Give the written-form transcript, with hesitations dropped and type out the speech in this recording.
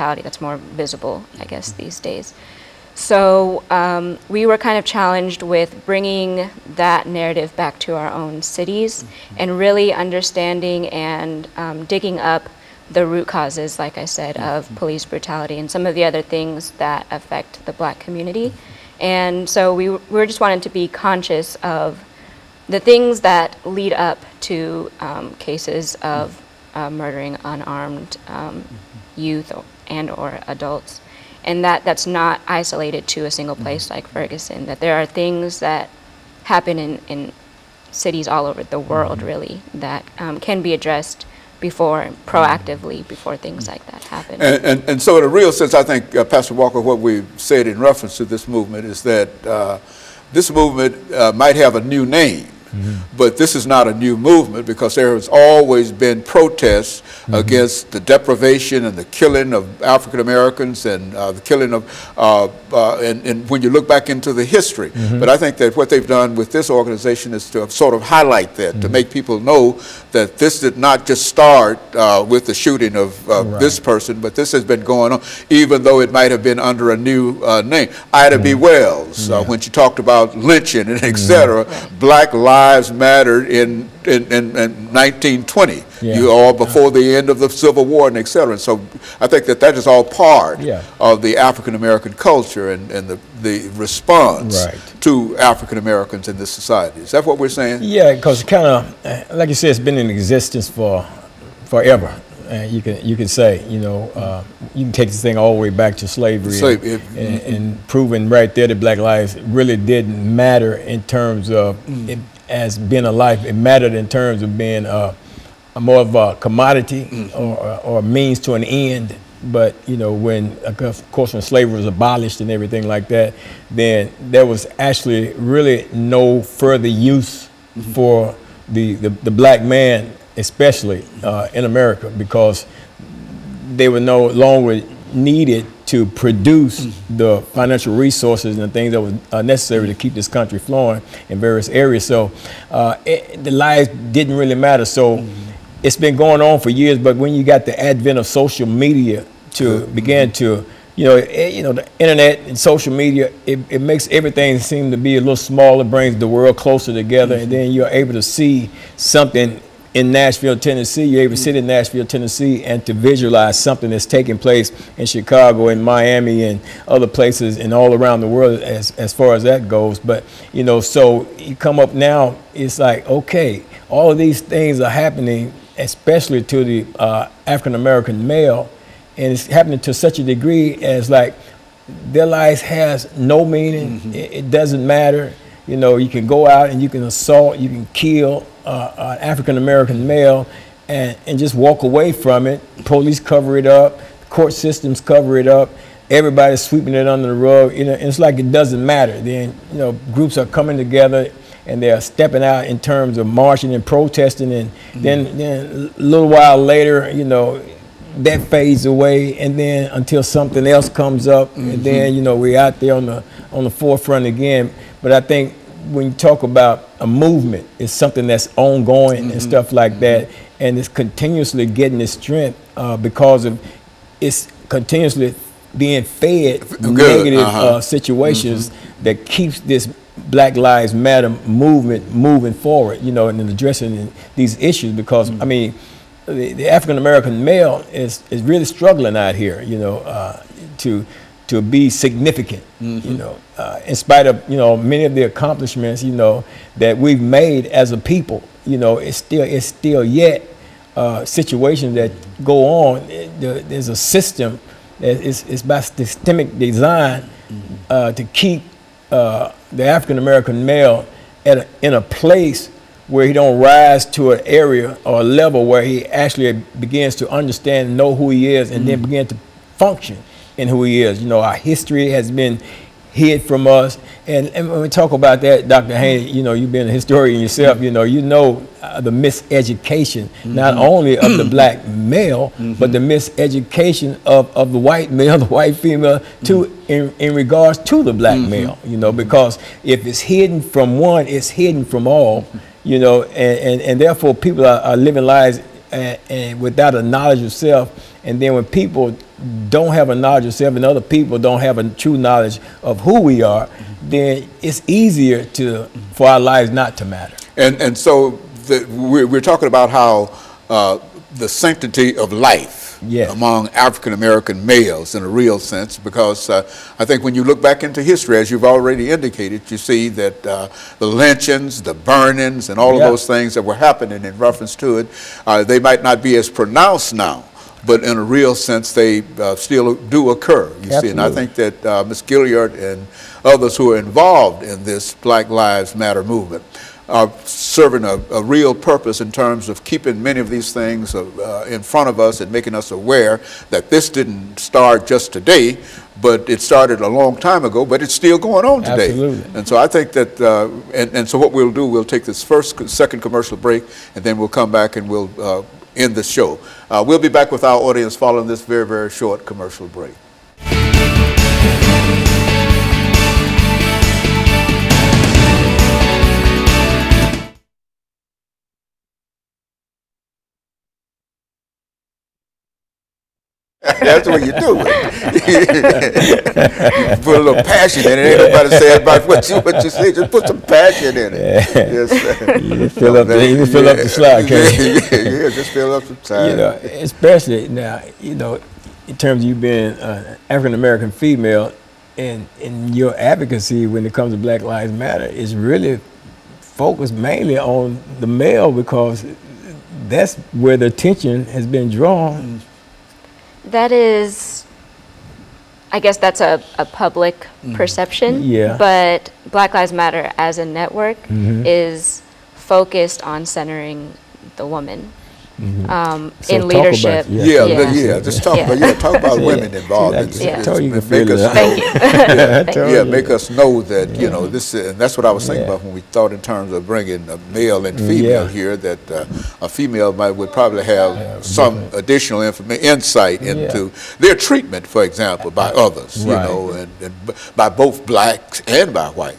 brutality that's more visible, I guess, these days. So we were kind of challenged with bringing that narrative back to our own cities and really understanding and digging up the root causes, like I said, of police brutality and some of the other things that affect the Black community. And so we were just wanting to be conscious of the things that lead up to cases of murdering unarmed youth and or adults. And that's not isolated to a single place like Ferguson, that there are things that happen in cities all over the world, really, that can be addressed proactively before things like that happen. And so in a real sense, I think, Pastor Walker, what we've said in reference to this movement is that this movement might have a new name, but this is not a new movement, because there has always been protests against the deprivation and the killing of African Americans and the killing of, and when you look back into the history. But I think that what they've done with this organization is to sort of highlight that, to make people know that this did not just start with the shooting of this person, but this has been going on, even though it might have been under a new name. Ida B. Wells, when she talked about lynching and et cetera, Black Lives Mattered in 1920, or before the end of the Civil War and et cetera. And so I think that that is all part of the African American culture and the response to African Americans in this society. Is that what we're saying? Yeah, because kind of, like you said, it's been in existence for forever. You can say, you know, you can take this thing all the way back to slavery, and proving right there that Black lives really didn't matter in terms of it as being a life. It mattered in terms of being a more of a commodity or a means to an end. But you know, when of course when slavery was abolished and everything like that, then there was actually really no further use for the Black man, especially in America, because they were no longer needed to produce the financial resources and the things that was necessary to keep this country flowing in various areas. So the lives didn't really matter. So it's been going on for years, but when you got the advent of social media to begin to, you know, the internet and social media, it makes everything seem to be a little smaller, brings the world closer together, and then you're able to see something in Nashville, Tennessee. You're able to sit in Nashville, Tennessee, and to visualize something that's taking place in Chicago and Miami and other places and all around the world as far as that goes. But, you know, so you come up now, it's like, okay, all of these things are happening, especially to the African-American male, and it's happening to such a degree as like their lives has no meaning. It doesn't matter. You know, you can go out and you can assault, you can kill an African-American male and just walk away from it. Police cover it up, court systems cover it up, everybody's sweeping it under the rug. You know, and it's like it doesn't matter. Then, you know, groups are coming together and they're stepping out in terms of marching and protesting, and then a little while later, you know, that fades away, and then until something else comes up, and then, you know, we're out there on the forefront again. But I think when you talk about a movement, it's something that's ongoing and stuff like that, and it's continuously getting its strength because of it's continuously being fed negative situations that keeps this Black Lives Matter movement moving forward, you know, and addressing these issues. Because I mean, the African American male is really struggling out here, you know, to be significant, you know, in spite of, you know, many of the accomplishments, you know, that we've made as a people. You know, it's still yet situations that go on. There's a system that is by systemic design to keep the African American male in a place where he don't rise to an area or a level where he actually begins to understand and know who he is, and then begin to function in who he is. You know, our history has been hid from us, and when we talk about that, Dr. Haney, you know, you've been a historian yourself, you know the miseducation, not only of the Black male, but the miseducation of the white male, the white female, in regards to the Black male, you know, because if it's hidden from one, it's hidden from all, you know, and therefore people are living lives and without a knowledge of self. And then when people don't have a knowledge of self and other people don't have a true knowledge of who we are, then it's easier for our lives not to matter. And so we're talking about how the sanctity of life among African American males in a real sense, because I think when you look back into history, as you've already indicated, you see that the lynchings, the burnings, and all of those things that were happening in reference to it, they might not be as pronounced now, but in a real sense, they still do occur, you see. And I think that Ms. Gilliard and others who are involved in this Black Lives Matter movement are serving a real purpose in terms of keeping many of these things in front of us and making us aware that this didn't start just today, but it started a long time ago, but it's still going on today. Absolutely. And so I think that, and so what we'll do, we'll take this second commercial break, and then we'll come back and we'll end the show. We'll be back with our audience following this very, very short commercial break. That's what you do. Put a little passion in it. Ain't nobody say about what you say. Just put some passion in it. Yes, you fill up the slot, yeah, just fill up some time. You know, especially now, you know, in terms of you being an African American female, and your advocacy when it comes to Black Lives Matter is really focused mainly on the male, because that's where the attention has been drawn. That is, I guess that's a public perception, but Black Lives Matter as a network is focused on centering the woman in leadership. Just talk about women involved. Make us know that, you know, this, and that's what I was thinking about when we thought in terms of bringing a male and female here, that a female would probably have some additional insight into their treatment, for example, by others, you know, and by both blacks and by whites.